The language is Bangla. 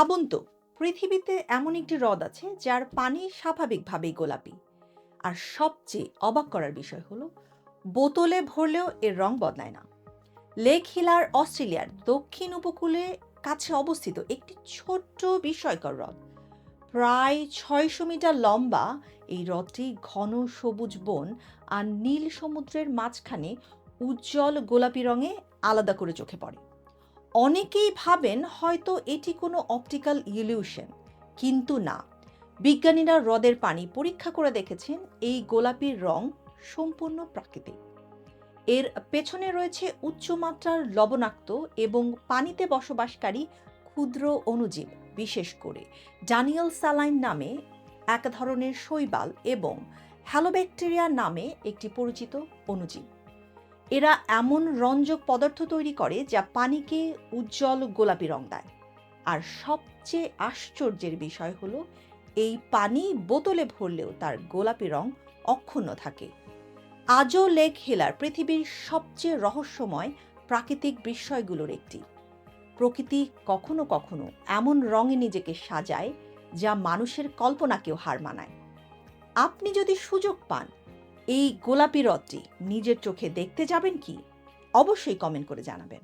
ভাবুন তো, পৃথিবীতে এমন একটি হ্রদ আছে যার পানি স্বাভাবিকভাবেই গোলাপি। আর সবচেয়ে অবাক করার বিষয় হলো, বোতলে ভরলেও এর রং বদলায় না। লেক হিলার অস্ট্রেলিয়ার দক্ষিণ উপকূলে কাছে অবস্থিত একটি ছোট্ট বিস্ময়কর হ্রদ। প্রায় ৬০০ মিটার লম্বা এই হ্রদটি ঘন সবুজ বন আর নীল সমুদ্রের মাঝখানে উজ্জ্বল গোলাপি রঙে আলাদা করে চোখে পড়ে। অনেকেই ভাবেন হয়তো এটি কোনো অপটিক্যাল ইলিউশন, কিন্তু না। বিজ্ঞানীরা হ্রদের পানি পরীক্ষা করে দেখেছেন এই গোলাপির রং সম্পূর্ণ প্রাকৃতিক। এর পেছনে রয়েছে উচ্চমাত্রার লবণাক্ত এবং পানিতে বসবাসকারী ক্ষুদ্র অণুজীব, বিশেষ করে ড্যানিয়েল স্যালাইন নামে এক ধরনের শৈবাল এবং হ্যালোব্যাকটেরিয়া নামে একটি পরিচিত অণুজীব। এরা এমন রঞ্জক পদার্থ তৈরি করে যা পানিকে উজ্জ্বল গোলাপি রং দেয়। আর সবচেয়ে আশ্চর্যের বিষয় হলো, এই পানি বোতলে ভরলেও তার গোলাপি রং অক্ষুণ্ণ থাকে। আজও লেক হিলার পৃথিবীর সবচেয়ে রহস্যময় প্রাকৃতিক বিস্ময়গুলোর একটি। প্রকৃতি কখনো কখনো এমন রঙে নিজেকে সাজায় যা মানুষের কল্পনাকেও হার মানায়। আপনি যদি সুযোগ পান, এই গোলাপি হ্রদটি নিজের চোখে দেখতে যাবেন কি? অবশ্যই কমেন্ট করে জানাবেন।